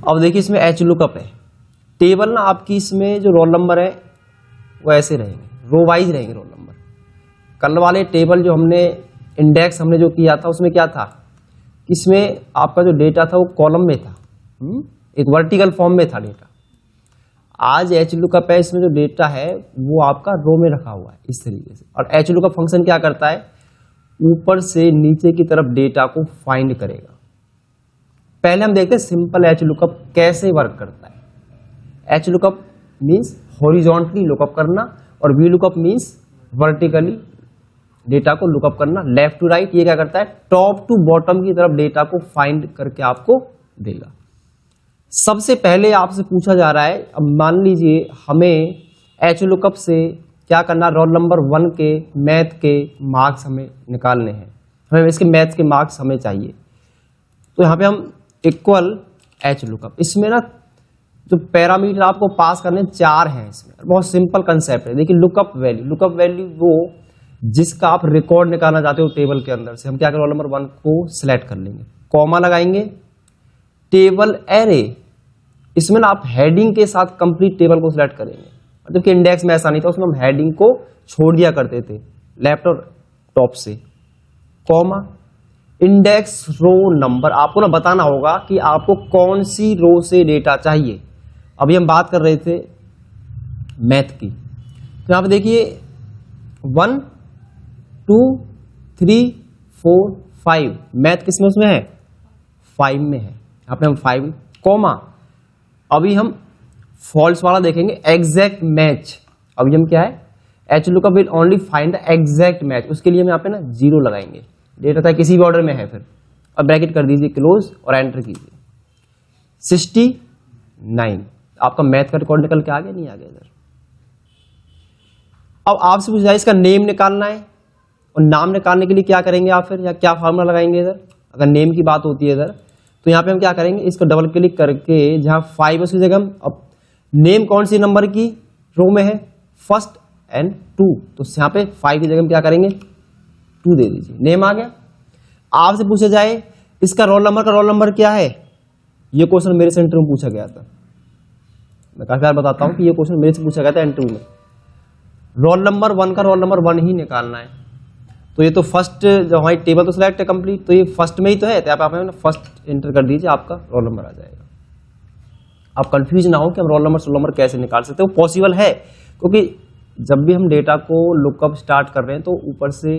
अब देखिए इसमें एच लुकअप है, टेबल ना आपकी इसमें जो रोल नंबर है वो ऐसे रहेंगे, रो वाइज रहेंगे रोल नंबर। कल वाले टेबल जो हमने इंडेक्स हमने जो किया था उसमें क्या था, इसमें आपका जो डेटा था वो कॉलम में था, एक वर्टिकल फॉर्म में था डेटा। आज एच लुकअप है, इसमें जो डेटा है वो आपका रो में रखा हुआ है इस तरीके से। और एच लुकअप फंक्शन क्या करता है, ऊपर से नीचे की तरफ डेटा को फाइंड करेगा। पहले हम देखते हैं सिंपल एच लुकअप कैसे वर्क करता है। H lookup means horizontally lookup करना और V lookup means vertically data को लुकअप करना, लेफ्ट टू राइट। ये क्या करता है, टॉप टू बॉटम की तरफ डेटा को फाइंड करके आपको देगा। सबसे पहले आपसे पूछा जा रहा है, अब मान लीजिए हमें एच लुकअप से क्या करना, रोल नंबर 1 के मैथ के मार्क्स हमें निकालने हैं, हमें इसके मैथ के मार्क्स हमें चाहिए। तो यहाँ पे हम इक्वल एच लुकअप, इसमें ना जो पैरामीटर आपको पास करने 4 हैं, इसमें बहुत सिंपल कंसेप्ट है। देखिए लुकअप वैल्यू वो जिसका आप रिकॉर्ड निकालना चाहते हो टेबल के अंदर से, हम क्या करें रोल नंबर 1 को सिलेक्ट कर लेंगे, कॉमा लगाएंगे, टेबल एरे, इसमें ना आप हेडिंग के साथ कंप्लीट टेबल को सिलेक्ट करेंगे। जबकि इंडेक्स में ऐसा नहीं था, उसमें हम हेडिंग को छोड़ दिया करते थे लेफ्ट और टॉप से, कॉमा इंडेक्स रो नंबर, आपको ना बताना होगा कि आपको कौन सी रो से डेटा चाहिए। अभी हम बात कर रहे थे मैथ की, तो यहां पे देखिए 1 2 3 4 5, मैथ किसमें उसमें है, 5 में है, यहां पे हम 5 कॉमा। अभी हम फॉल्स वाला देखेंगे, एग्जैक्ट मैच। अभी हम क्या है, H lookup will only find the exact match, उसके लिए हम यहाँ पे ना 0 लगाएंगे, डेटा था किसी भी ऑर्डर में है, फिर अब ब्रैकेट कर दीजिए क्लोज और एंटर कीजिए। 69 आपका मैथ का रिकॉर्ड निकल के आ गया, नहीं आ गया इधर। अब आपसे पूछा जाए इसका नेम निकालना है, और नाम निकालने के लिए क्या करेंगे आप फिर, या क्या फार्मूला लगाएंगे इधर। अगर नेम की बात होती है इधर, तो यहाँ पे हम क्या करेंगे, इसको डबल क्लिक करके जहां 5 उसकी जगह हम, अब नेम कौन सी नंबर की रो में है, फर्स्ट एंड 2, तो यहाँ पे 5 की जगह हम क्या करेंगे 2 दे दीजिए, नेम आ गया। आपसे पूछा जाए इसका रोल नंबर का रोल नंबर क्या है, ये क्वेश्चन मेरे सेंटर में पूछा गया था, मैं काफी बार बताता हूं कि ये क्वेश्चन मेरे से पूछा गया था इंटरव्यू में। रोल नंबर 1 का रोल नंबर 1 ही निकालना है, तो ये तो फर्स्ट जो हमारी टेबल तो सिलेक्ट है कंप्लीट, तो ये फर्स्ट में ही तो है, तो आप फर्स्ट एंटर कर दीजिए, आपका रोल नंबर आ जाएगा। आप कंफ्यूज ना हो कि हम रोल नंबर कैसे निकाल सकते हो, पॉसिबल है, क्योंकि जब भी हम डेटा को लुकअप स्टार्ट कर रहे हैं तो ऊपर से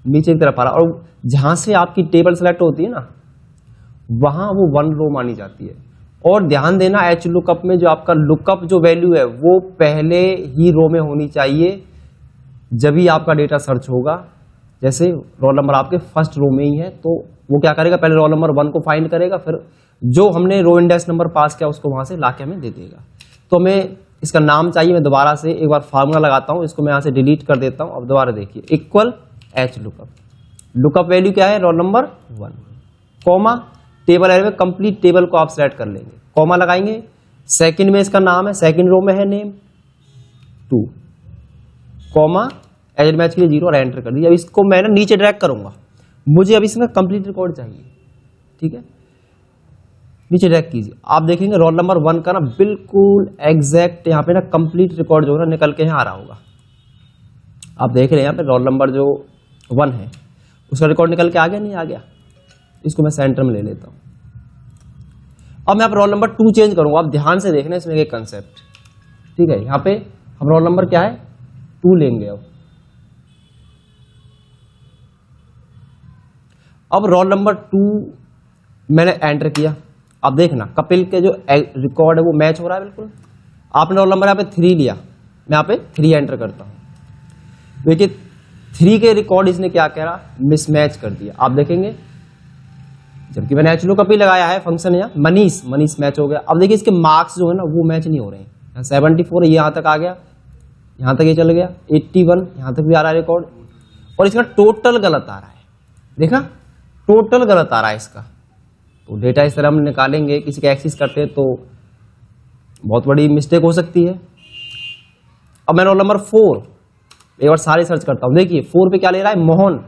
नीचे की तरफ आ रहा है, और जहां से आपकी टेबल सेलेक्ट होती है ना वहां वो 1 रो मानी जाती है। और ध्यान देना एच लुकअप में जो आपका लुकअप जो वैल्यू है वो पहले ही रो में होनी चाहिए, जब भी आपका डेटा सर्च होगा। जैसे रोल नंबर आपके फर्स्ट रो में ही है, तो वो क्या करेगा, पहले रोल नंबर 1 को फाइंड करेगा, फिर जो हमने रो इंडेक्स नंबर पास किया उसको वहां से लाके हमें दे देगा। तो हमें इसका नाम चाहिए, मैं दोबारा से एक बार फार्मूला लगाता हूं, इसको मैं यहां से डिलीट कर देता हूं। अब दोबारा देखिए equal H lookup, lookup value क्या है, roll number 1, comma table array में कंप्लीट टेबल को आप सेलेक्ट कर लेंगे, कॉमा लगाएंगे, सेकंड में इसका नाम है, सेकंड रो में है नेम 2, कॉमा एज मैच के लिए 0 और एंटर कर दीजिए। अब इसको मैं ना नीचे ड्रैग करूंगा, मुझे अभी इसका कंप्लीट रिकॉर्ड चाहिए, ठीक है, नीचे ड्रैग कीजिए। आप देखेंगे रोल नंबर 1 का ना बिल्कुल एग्जैक्ट यहाँ पे ना कंप्लीट रिकॉर्ड जो है ना निकल के यहाँ आ रहा होगा। आप देख रहे हैं यहाँ पे रोल नंबर जो 1 है उसका रिकॉर्ड निकल के आ गया, नहीं आ गया, इसको मैं सेंटर में ले लेता हूं। अब मैं यहाँ पे रोल नंबर 2 चेंज करूंगा, आप ध्यान से देखना इसमें एक कंसेप्ट, ठीक है। यहाँ पे हम रोल नंबर क्या है 2 लेंगे। अब रोल नंबर 2 मैंने एंटर किया, अब देखना कपिल के जो रिकॉर्ड है वो मैच हो रहा है बिल्कुल। आपने रोल नंबर यहाँ पे 3 लिया, मैं यहाँ पे 3 एंटर करता हूं, देखिए 3 के रिकॉर्ड इसने क्या कह रहा, मिसमैच कर दिया। आप देखेंगे जबकि मैंने एच लुकअप ही लगाया है फंक्शन, यहाँ मनीष मैच हो गया। अब देखिए इसके मार्क्स जो है ना वो मैच नहीं हो रहे हैं, 74 ये यहां तक आ गया, यहां तक ये चल गया, 81 यहां तक भी आ रहा है रिकॉर्ड, और इसका टोटल गलत आ रहा है, देखा टोटल गलत आ रहा है इसका। तो डेटा इस तरह हम निकालेंगे, किसी का एक्सेस करते हैं तो बहुत बड़ी मिस्टेक हो सकती है। अब मैं रोल नंबर 4 एक बार सारे सर्च करता हूं, देखिए 4 पे क्या ले रहा है मोहन,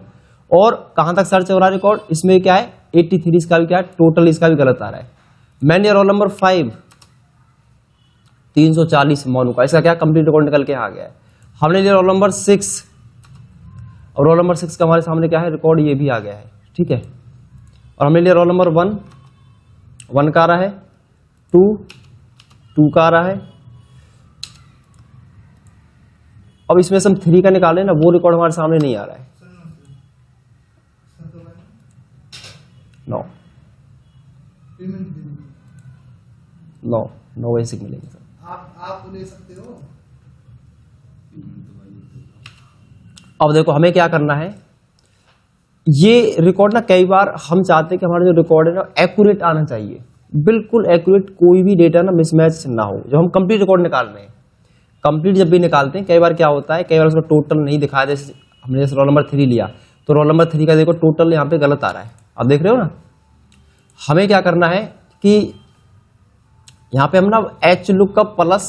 और कहां तक सर्च हो रहा है रिकॉर्ड, इसमें क्या है 83, इसका भी क्या है टोटल इसका भी गलत आ रहा है। मैंने लिया रोल नंबर 5 340 मोनू का, इसका क्या कंप्लीट रिकॉर्ड निकल के आ गया है। हमने लिया रोल नंबर 6 और रोल नंबर 6 का हमारे सामने क्या है रिकॉर्ड, ये भी आ गया है, ठीक है। और हमने लिया रोल नंबर 1 का आ रहा है, 2 का आ रहा है। अब इसमें से हम 3 का निकालें ना, वो रिकॉर्ड हमारे सामने नहीं आ रहा है। नो बेसिक मिलेंगे सर। आप ले सकते हो। अब देखो हमें क्या करना है, ये रिकॉर्ड ना कई बार हम चाहते हैं कि हमारा जो रिकॉर्ड है ना एक्यूरेट आना चाहिए, बिल्कुल एक्यूरेट, कोई भी डेटा ना मिसमैच ना हो। जब हम कंप्लीट रिकॉर्ड निकाल रहे हैं, कंप्लीट जब भी निकालते हैं कई बार क्या होता है, कई बार उसका टोटल नहीं दिखाया। जैसे हमने जैसे रोल नंबर 3 लिया तो रोल नंबर 3 का देखो टोटल यहाँ पे गलत आ रहा है, आप देख रहे हो ना। हमें क्या करना है कि यहाँ पे हम ना एच लुकअप प्लस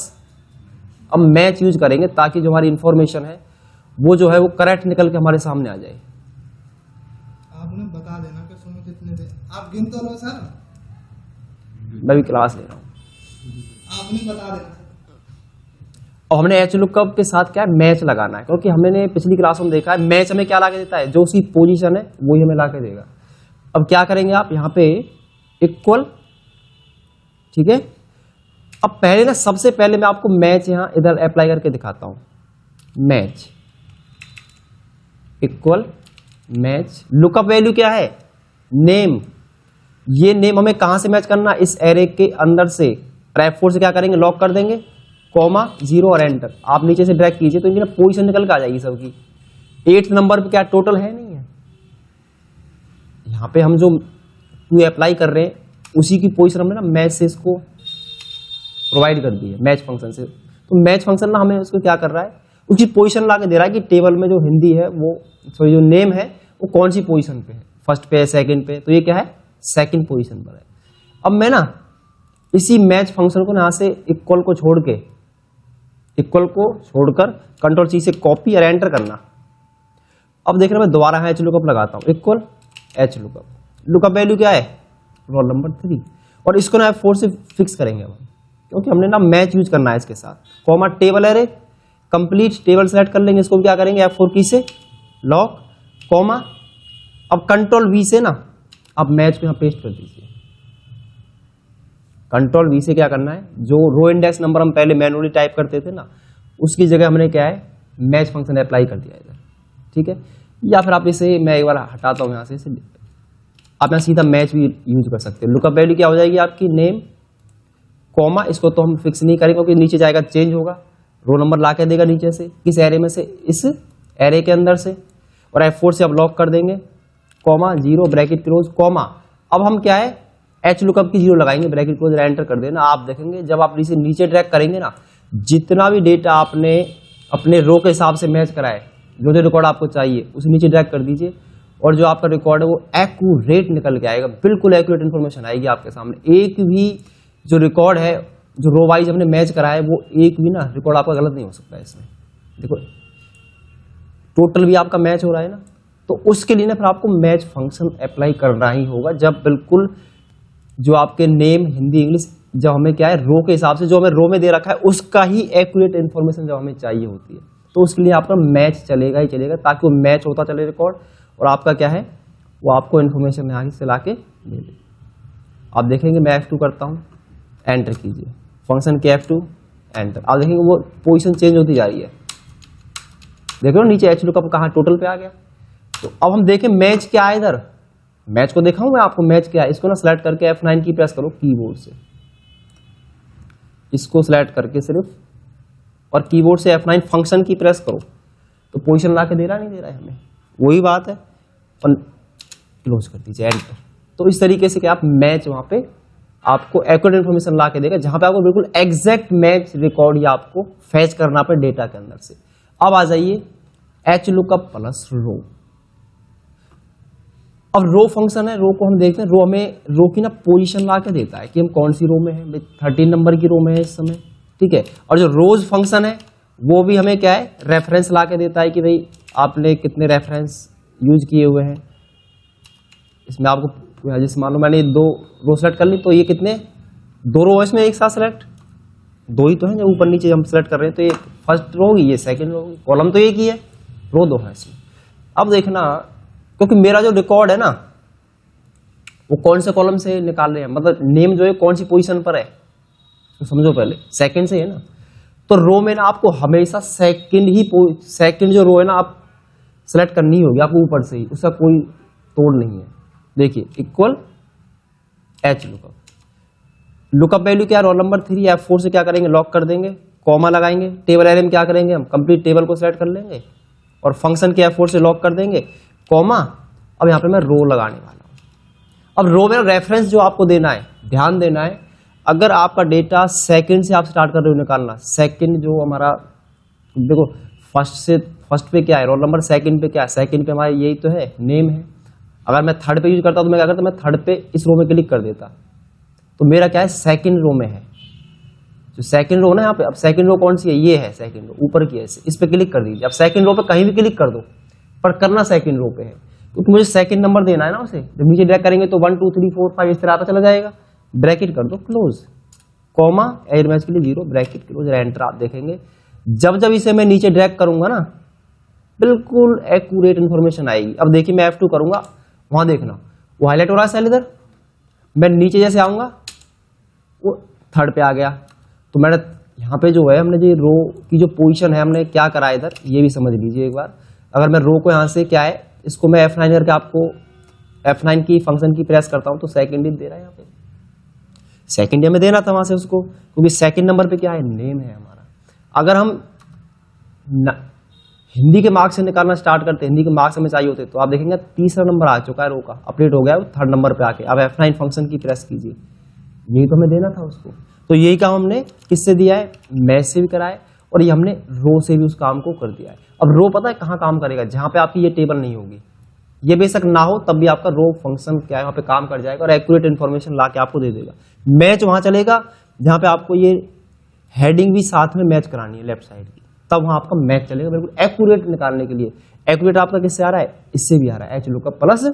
अब मैच यूज करेंगे ताकि जो हमारी इंफॉर्मेशन है वो जो है वो करेक्ट निकल के हमारे सामने आ जाए। आपने बता देना कि सुनो कितने थे, आप गिन तो लो सर। मैं भी क्लास ले रहा हूँ, आपने बता देना। और हमने एच लुकअप के साथ क्या है मैच लगाना है, क्योंकि हमने पिछली क्लास में देखा है मैच हमें क्या ला के देता है, जो उसकी पोजीशन है वही हमें ला के देगा। अब क्या करेंगे आप यहाँ पे इक्वल, ठीक है। अब पहले ना सबसे पहले मैं आपको मैच यहां इधर अप्लाई करके दिखाता हूं। Match equal match, lookup value क्या है नेम, ये नेम हमें कहां से मैच करना, इस एरे के अंदर से F4 से क्या करेंगे लॉक कर देंगे, कॉमा 0 और एंटर। आप नीचे से ड्रैग कीजिए तो इनकी ना पोजीशन निकल के आ जाएगी सबकी। 8th नंबर पे क्या टोटल है नहीं है, यहां पे हम जो 2 अप्लाई कर रहे हैं उसी की पोजीशन हमने ना मैच से इसको प्रोवाइड कर दी है, मैच फंक्शन से। तो मैच फंक्शन ना हमें उसको क्या कर रहा है, उसकी पोजीशन ला के दे रहा है कि टेबल में जो हिंदी है वो सॉरी जो नेम है वो कौन सी पोजीशन पे है, फर्स्ट पे है सेकंड पे, तो ये क्या है सेकंड पोजीशन पर है। अब मैं ना इसी मैच फंक्शन को ना यहाँ से इक्वल को छोड़ के, इक्वल को छोड़कर कंट्रोल सी से कॉपी और एंटर करना। अब देखना मैं दोबारा एच लुकअप लगाता हूँ, equal H lookup, lookup value क्या है रोल नंबर 3, और इसको ना F4 से फिक्स करेंगे अब, क्योंकि हमने ना मैच यूज करना है इसके साथ। Comma table array complete, table select कर लेंगे, इसको भी क्या करेंगे F4 की से लॉक, कॉमा अब कंट्रोल V से ना अब मैच को यहां पेस्ट कर दीजिए। कंट्रोल V से क्या करना है, जो रो इंडेक्स नंबर हम पहले मैनुअली टाइप करते थे ना उसकी जगह हमने क्या है मैच फंक्शन अप्लाई कर दिया इधर, ठीक है। या फिर आप इसे मैं एक बार हटाता हूं यहां से, आप यहाँ सीधा मैच भी यूज कर सकते हैं। लुकअप वैल्यू क्या हो जाएगी आपकी नेम, कॉमा, इसको तो हम फिक्स नहीं करेंगे क्योंकि नीचे जाएगा चेंज होगा, रोल नंबर ला के देगा नीचे से, किस एरे में से, इस एरे के अंदर से, और F4 से अब लॉक कर देंगे, कॉमा 0 ब्रैकेट क्लोज, कॉमा अब हम क्या है एच लुकअप की 0 लगाएंगे, ब्रैकेट क्लोज एंटर कर देना। आप देखेंगे जब आप इसे नीचे ड्रैग करेंगे ना, जितना भी डेटा आपने अपने रो के हिसाब से मैच कराए, जो जो रिकॉर्ड आपको चाहिए उसे नीचे ड्रैग कर दीजिए, और जो आपका रिकॉर्ड है वो एक्यूरेट निकल के आएगा, बिल्कुल एक्यूरेट इन्फॉर्मेशन आएगी आपके सामने। एक भी जो रिकॉर्ड है जो रो वाइज हमने मैच करा है वो एक भी ना रिकॉर्ड आपका गलत नहीं हो सकता है इसमें। देखो टोटल भी आपका मैच हो रहा है ना, तो उसके लिए ना फिर आपको मैच फंक्शन अप्लाई करना ही होगा, जब बिल्कुल जो आपके नेम हिंदी इंग्लिश जब हमें क्या है रो के हिसाब से जो हमें रो में दे रखा है उसका ही एक्यूरेट इन्फॉर्मेशन जब हमें चाहिए होती है, तो उसके लिए आपका मैच चलेगा ही चलेगा, ताकि वो मैच होता चले रिकॉर्ड, और आपका क्या है वो आपको इन्फॉर्मेशन यहाँ से ला के दे दे। आप देखेंगे मैं F2 करता हूँ, एंटर कीजिए, फंक्शन के F2 एंटर, आप देखेंगे वो पोजीशन चेंज होती जा रही है। देख रहे हो नीचे एच लुकअप कहाँ टोटल पे आ गया। तो अब हम देखें मैच क्या है, इधर मैच को दिखाऊं मैं आपको, मैच क्या है, इसको ना सेलेक्ट करके F9 की प्रेस करो कीबोर्ड से, इसको सेलेक्ट करके सिर्फ, और कीबोर्ड से F9 फंक्शन की प्रेस करो, तो पोजीशन ला के दे रहा नहीं दे रहा है हमें, वही बात है, और क्लोज कर दीजिए एंटर। तो इस तरीके से क्या आप मैच वहां पे आपको एक्यूरेट इन्फॉर्मेशन ला के देगा, जहां पे आपको बिल्कुल एग्जैक्ट मैच रिकॉर्ड या आपको फैच करना पड़े डेटा के अंदर से। अब आ जाइए एच लुकअप प्लस रो। अब रो फंक्शन है, रो को हम देखते हैं, रो हमें रो की ना पोजीशन ला के देता है कि हम कौन सी रो में है, 13 नंबर की रो में है इस समय, ठीक है। और जो रोज फंक्शन है वो भी हमें क्या है रेफरेंस ला के देता है कि भाई आपने कितने रेफरेंस यूज किए हुए हैं। इसमें आपको जैसे मान लो मैंने 2 रो सेलेक्ट कर ली, तो ये कितने दो रो इसमें एक साथ सेलेक्ट, दो ही तो है, जब ऊपर नीचे हम सेलेक्ट कर रहे हैं तो ये फर्स्ट रो होगी, ये सेकंड रो होगी, कॉलम तो एक ही है, रो दो है इसमें। अब देखना, क्योंकि मेरा जो रिकॉर्ड है ना वो कौन से कॉलम से निकाल रहे हैं, मतलब नेम जो है कौन सी पोजीशन पर है तो समझो, पहले सेकंड से है ना, तो रो में ना आपको हमेशा सेकंड जो रो है ना आप सेलेक्ट करनी होगी आपको ऊपर से ही, उसका कोई तोड़ नहीं है। देखिए equal H lookup, lookup value क्या, रोल नंबर 3 F4 से क्या करेंगे, लॉक कर देंगे, कॉमा लगाएंगे, टेबल एरे में क्या करेंगे हम, कंप्लीट टेबल को सेलेक्ट कर लेंगे और फंक्शन के F4 से लॉक कर देंगे, कॉमा। अब यहाँ पे मैं रो लगाने वाला हूँ। अब रो में रेफरेंस जो आपको देना है, ध्यान देना है, अगर आपका डेटा सेकंड से आप स्टार्ट कर रहे हो निकालना, सेकंड जो हमारा देखो फर्स्ट पे क्या है, रोल नंबर, सेकंड पे क्या है, सेकंड पे हमारा यही तो है, नेम है। अगर मैं थर्ड पे यूज करता तो मैं क्या करता, मैं थर्ड पे इस रो में क्लिक कर देता, तो मेरा क्या है सेकंड रो में है, जो सेकंड रो ना यहाँ पे। अब सेकंड रो कौन सी है, ये है सेकंड रो, ऊपर की है, इस पे क्लिक कर दीजिए। अब सेकंड रो पे कहीं भी क्लिक कर दो, पर करना सेकंड रो पे है, क्योंकि मुझे सेकंड नंबर देना है ना उसे। जब नीचे ड्रैग करेंगे तो 1 2 3 4 5 इस तरह आता चला जाएगा। ब्रैकेट कर दो क्लोज, कॉमा, एयर मैच के लिए 0, ब्रैकेट क्लोज, एंटर। आप देखेंगे जब जब इसे मैं नीचे ड्रैग करूंगा ना बिल्कुल एक्यूरेट इन्फॉर्मेशन आएगी। अब देखिए मैं F2 करूंगा, वहां देखना वो हाईलाइट हो रहा है सेल इधर, मैं नीचे जैसे आऊंगा वो थर्ड पे आ गया। तो मैंने यहाँ पे जो है हमने जो रो की जो पोजीशन है हमने क्या करा है इधर, ये भी समझ लीजिए एक बार। अगर मैं रो को यहाँ से क्या है, इसको मैं F9 करके आपको F9 की फंक्शन की प्रेस करता हूँ तो सेकंड ही दे रहा है, यहाँ पे सेकंड में देना था वहां से उसको, क्योंकि सेकंड नंबर पे क्या है, नेम है हमारा। अगर हम हिंदी के मार्क्स से निकालना स्टार्ट करते, हिंदी के मार्क्स हमें चाहिए होते, तो आप देखेंगे तीसरा नंबर आ चुका है रो का, अपडेट हो गया है थर्ड नंबर पे आके। अब F9 फंक्शन की प्रेस कीजिए, यही तो हमें देना था उसको। तो यही काम हमने किससे दिया है, मैच से भी कराया, और ये हमने रो से भी उस काम को कर दिया है। अब रो पता है कहाँ काम करेगा, जहां पे आपकी ये टेबल नहीं होगी, ये बेशक ना हो तब भी आपका रो फंक्शन क्या है वहां पे काम कर जाएगा और एक्यूरेट इन्फॉर्मेशन ला के आपको दे देगा। मैच वहां चलेगा जहां पे आपको ये हेडिंग भी साथ में मैच करानी है लेफ्ट साइड की, तब वहां आपका मैच चलेगा बिल्कुल एक्यूरेट निकालने के लिए। एक्यूरेट आपका किससे आ रहा है, इससे भी आ रहा है, एच लुकअप प्लस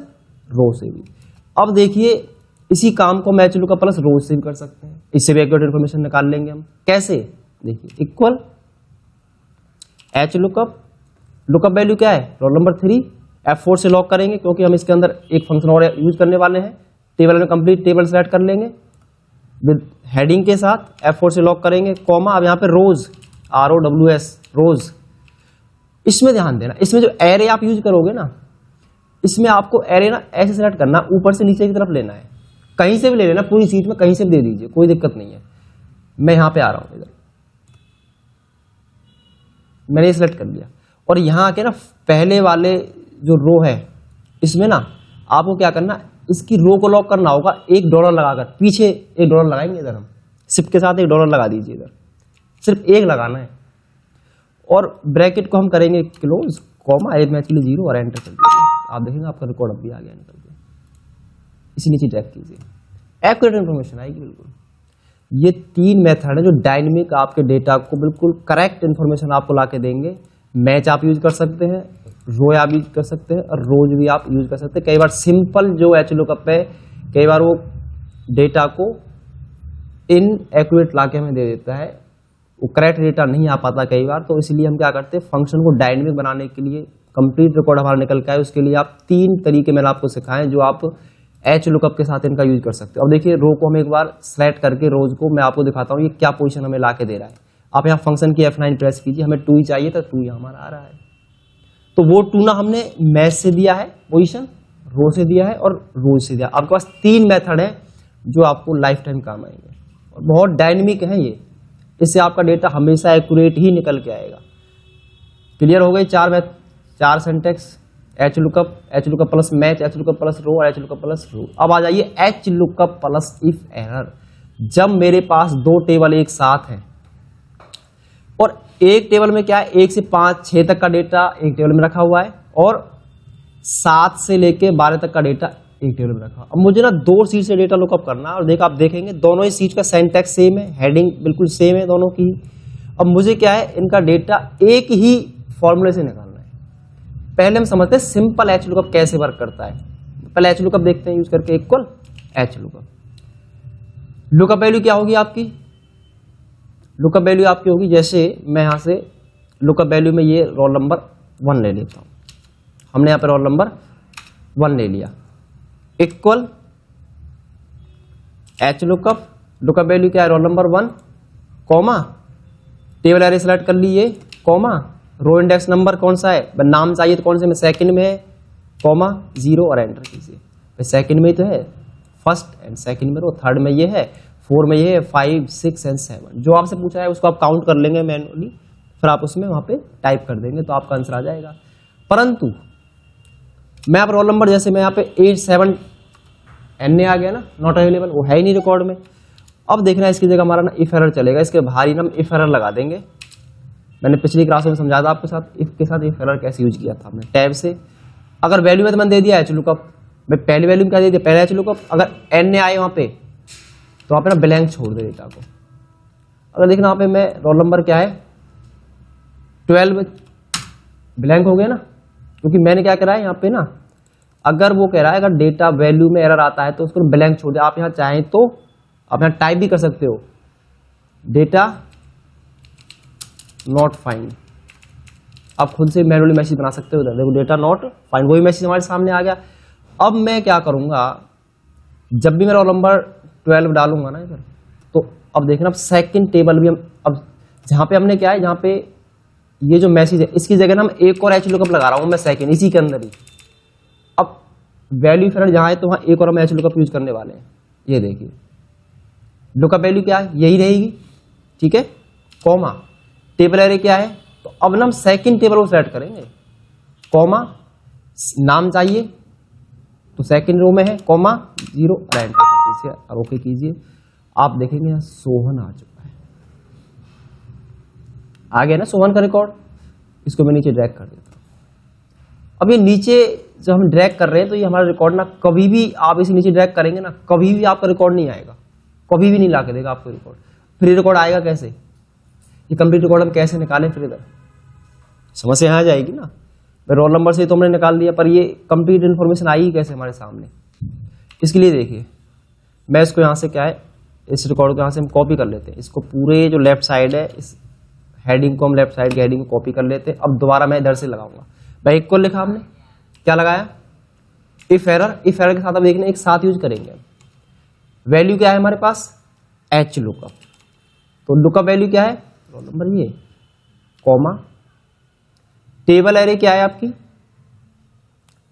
रो से भी। अब देखिए इसी काम को मैच लुकअप प्लस रो से भी कर सकते हैं, इससे भी एक्यूरेट इन्फॉर्मेशन निकाल लेंगे हम। कैसे, देखिए equal H lookup, lookup value क्या है, रोल नंबर 3, F4 से लॉक करेंगे क्योंकि हम इसके अंदर एक फंक्शन और यूज करने वाले हैं। टेबल में कंप्लीट टेबल सेलेक्ट कर लेंगे विद हेडिंग के साथ, F4 से लॉक करेंगे, कॉमा। अब यहाँ पे रोज, ROWS, रोज, इसमें ध्यान देना, इसमें जो एरे आप यूज करोगे ना, इसमें आपको एरे ना ऐसे सेलेक्ट करना, ऊपर से नीचे की तरफ लेना है, कहीं से भी ले लेना, पूरी सीट में कहीं से भी दे दीजिए, कोई दिक्कत नहीं है। मैं यहाँ पे आ रहा हूँ, इधर मैंने सेलेक्ट कर लिया, और यहाँ आके ना पहले वाले जो रो है इसमें ना आपको क्या करना, इसकी रो को लॉक करना होगा $1 लगाकर, पीछे $1 लगाएंगे इधर हम, शिफ्ट के साथ $1 लगा दीजिए, इधर सिर्फ एक लगाना है, और ब्रैकेट को हम करेंगे क्लोज, कॉमा, एयर मैच के लिए 0 और एंटर कर दीजिए। आप देखेंगे आपका रिकॉर्ड अब भी आ गया निकल के, इसी नीचे ड्रैग कीजिए, एक्यूरेट इन्फॉर्मेशन आएगी बिल्कुल। ये 3 मेथड है जो डायनेमिक आपके डेटा को बिल्कुल करेक्ट इन्फॉर्मेशन आपको ला के देंगे। मैच आप यूज कर सकते हैं, रो आप यूज कर सकते हैं, और रोज भी आप यूज कर सकते हैं। कई बार सिंपल जो एच लुकअप है, कई बार वो डेटा को इन एक्यूरेट ला के हमें दे देता है, वो करेक्ट डेटा नहीं आ पाता कई बार, तो इसलिए हम क्या करते हैं, फंक्शन को डायनेमिक बनाने के लिए, कंप्लीट रिकॉर्ड हमारा निकल के आए उसके लिए आप 3 तरीके मैंने आपको सिखाए जो आप एच लुकअप के साथ इनका यूज कर सकते हो। अब देखिए रो को हम एक बार सेलेक्ट करके रोज को मैं आपको दिखाता हूँ ये क्या पोजीशन हमें ला के दे रहा है। आप यहाँ फंक्शन की F9 प्रेस कीजिए, हमें 2 ही चाहिए था, 2 यहाँ हमारा आ रहा है। तो वो 2 ना हमने मैच से दिया है पोजीशन, रो से दिया है और रोज से दिया। आपके पास 3 मेथड है जो आपको लाइफ टाइम काम आएंगे और बहुत डायनेमिक है ये, इससे आपका डेटा हमेशा एक्यूरेट ही निकल के आएगा। क्लियर हो गई 4 syntax, H lookup plus match, H lookup plus row और एच लुकअप प्लस रो। अब आ जाइए H lookup plus if error. जब मेरे पास 2 टेबल एक साथ हैं और एक टेबल में क्या है 1 से 5 6 तक का डेटा एक टेबल में रखा हुआ है और 7 से लेके 12 तक का डेटा एक टेबल में रखा। अब मुझे ना 2 सीट से डेटा लुकअप करना है और देखो आप देखेंगे दोनों ही सीट का सिंटैक्स सेम है, हेडिंग बिल्कुल सेम है दोनों की। अब मुझे क्या है इनका डेटा एक ही फॉर्मूले से निकालना है। पहले हम समझते हैं सिंपल एच लुकअप कैसे वर्क करता है। पहले एच लुकअप देखते हैं यूज करके, equal H lookup. Lookup value क्या होगी आपकी? लुकअप वैल्यू आपकी होगी, जैसे मैं यहां से लुकअप वैल्यू में ये रोल नंबर 1 ले लेता हूं। हमने यहां पे रोल नंबर 1 ले लिया, equal H lookup, lookup value क्या है? Roll number 1, comma table array select कर ली, ये कॉमा रो इंडेक्स नंबर कौन सा है? नाम चाहिए तो कौन से में? सेकंड में है, कॉमा 0 और एंटर कीजिए। सेकंड में तो है फर्स्ट एंड सेकंड में रो, थर्ड में ये है, 4 में ये है, 5, 6 एंड 7। जो आपसे पूछा है उसको आप काउंट कर लेंगे मैनुअली, फिर आप उसमें वहां पे टाइप कर देंगे तो आपका आंसर आ जाएगा। परंतु मैं आप रोल नंबर, जैसे मैं यहाँ पे 8, 7 एन आ गया ना, नॉट अवेलेबल, वो है ही नहीं रिकॉर्ड में। अब देखना इसकी जगह हमारा ना इफ एरर चलेगा, इसके बाहर ही ना हम इफ एरर लगा देंगे। मैंने पिछली क्लासों में समझाया था आपके साथ इफ के साथ इफ एरर कैसे यूज किया था हमने। टैब से अगर वैल्यू में तो मैंने दे दिया एच लुकअप, मैं पहली वैल्यू में क्या दे दिया? पहले एच लुकअप। अगर एन आए वहां पे तो वहां पे ना ब्लैंक छोड़ दे डेटा को। अगर देखना वहां पे मैं रोल नंबर क्या है 12, ब्लैंक हो गया ना, क्योंकि मैंने क्या करा है यहाँ पे ना, अगर वो कह रहा है अगर डेटा वैल्यू में एरर आता है तो उसको ब्लैंक छोड़ दे। आप यहाँ चाहें तो आप यहाँ टाइप भी कर सकते हो, डेटा नॉट फाइंड, आप खुद से मैनुअली मैसेज बना सकते हो। देखो डेटा नॉट फाइंड, वही मैसेज हमारे सामने आ गया। अब मैं क्या करूंगा, जब भी मैं रोल नंबर 12 डालूंगा ना इधर, तो अब देखना अब सेकंड टेबल भी हम, अब जहां पे हमने क्या है, जहां पे ये जो मैसेज है इसकी जगह ना हम एक और एच लुकअप लगा रहा हूं मैं सेकंड, इसी के अंदर ही। अब वैल्यू फिर जहां है तो वहां एक और हम एच लुकअप यूज करने वाले हैं। ये देखिए लुकअप वैल्यू क्या है, यही रहेगी, ठीक है, कॉमा टेबल एरे क्या है, तो अब ना हम सेकंड टेबल को सेलेक्ट करेंगे, कॉमा नाम चाहिए तो सेकंड रो में है, कॉमा 0 और एंटर कीजिए और ओके कीजिए। आप देखेंगे यहाँ सोहन आ चुका है, आ गया ना सोहन का रिकॉर्ड। इसको मैं नीचे ड्रैग कर देता हूं। अब ये नीचे जब हम ड्रैग कर रहे हैं तो ये हमारा रिकॉर्ड ना, कभी भी आप इसे नीचे ड्रैग करेंगे ना, कभी भी आपका रिकॉर्ड नहीं आएगा, कभी भी नहीं ला के देगा आपको रिकॉर्ड। फिर रिकॉर्ड आएगा कैसे? ये कंप्लीट रिकॉर्ड हम कैसे निकालें? फिर इधर समस्या आ जाएगी ना, रोल नंबर से तो हमने निकाल दिया, पर ये कंप्लीट इन्फॉर्मेशन आई कैसे हमारे सामने? इसके लिए देखिए मैं इसको यहाँ से क्या है, इस रिकॉर्ड को यहाँ से हम कॉपी कर लेते हैं, इसको पूरे जो लेफ्ट साइड है इस हेडिंग को हम लेफ्ट साइड की हेडिंग को कॉपी कर लेते हैं। अब दोबारा मैं इधर से लगाऊंगा, भाई इक्वल लिखा हमने, क्या लगाया? If error. इफ एरर के साथ अब देखने एक साथ यूज करेंगे। वैल्यू क्या है हमारे पास? H lookup. तो लुकअप वैल्यू क्या है? रोल नंबर ये, कॉमा टेबल एरे क्या है आपकी?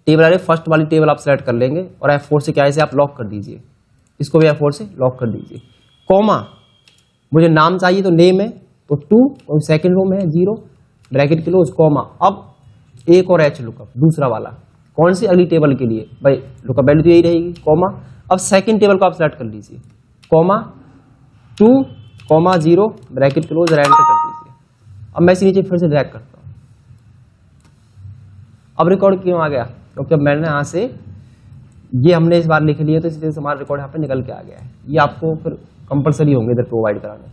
टेबल एरे फर्स्ट वाली टेबल आप सेलेक्ट कर लेंगे और F4 से क्या है, इसे आप लॉक कर दीजिए, इसको भी F4 से लॉक कर दीजिए। कॉमा मुझे नाम चाहिए तो नेम है तो 2 और सेकंड रो में है 0, ब्रैकेट क्लोज, कॉमा अब एक और एच लुकअप दूसरा वाला, कौन सी? अगली टेबल के लिए, भाई लुकअप वैल्यू तो यही रहेगी, कॉमा अब सेकंड टेबल को आप सेलेक्ट कर लीजिए, comma 2, comma 0, bracket close, enter कर दीजिए। अब मैं इसे नीचे फिर से ड्रैग करता हूं। अब रिकॉर्ड क्यों आ गया? क्योंकि अब मैंने यहां से ये हमने इस बार लिख लिया तो इसलिए हमारा रिकॉर्ड यहाँ पे निकल के आ गया है। ये आपको फिर कंपलसरी होंगे इधर प्रोवाइड कराने।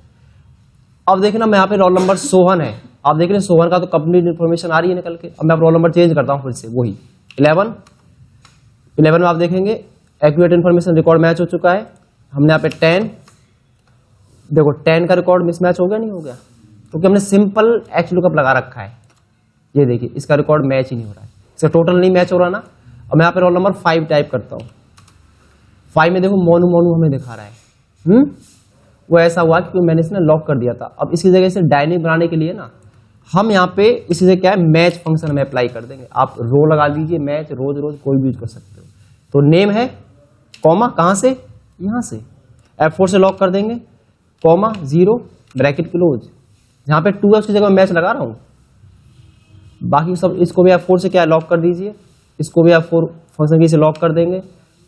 अब देखना मैं यहाँ पे रोल नंबर सोहन है, आप देख रहे हैं सोहन का तो कंप्लीट इन्फॉर्मेशन आ रही है निकल के। अब मैं रोल नंबर चेंज करता हूँ फिर से, वही 11 में आप देखेंगे एक्यूरेट इन्फॉर्मेशन रिकॉर्ड मैच हो चुका है। हमने यहाँ पे 10, देखो 10 का रिकॉर्ड मिसमैच हो गया, नहीं हो गया? क्योंकि हमने सिंपल एच लुकअप लगा रखा है। ये देखिए इसका रिकॉर्ड मैच ही नहीं हो रहा है, इसका टोटल नहीं मैच हो रहा ना। अब मैं यहाँ पे रोल नंबर 5 टाइप करता हूँ। 5 में देखो मोनू मोनू हमें दिखा रहा है। वो ऐसा हुआ कि मैंने इसने लॉक कर दिया था। अब इसकी जगह से डायनेमिक बनाने के लिए ना हम यहाँ पे इसी से क्या है, मैच फंक्शन में अप्लाई कर देंगे। आप रो लगा लीजिए, मैच रोज रोज कोई भी यूज कर सकते हो। तो नेम है, कॉमा कहाँ से? यहाँ से F4 से लॉक कर देंगे, कॉमा 0, ब्रैकेट क्लोज, जहाँ पे 2 है उसकी जगह मैच लगा रहा हूँ। बाकी सब इसको भी F4 से क्या लॉक कर दीजिए, इसको भी F4 फंक्शन की से लॉक कर देंगे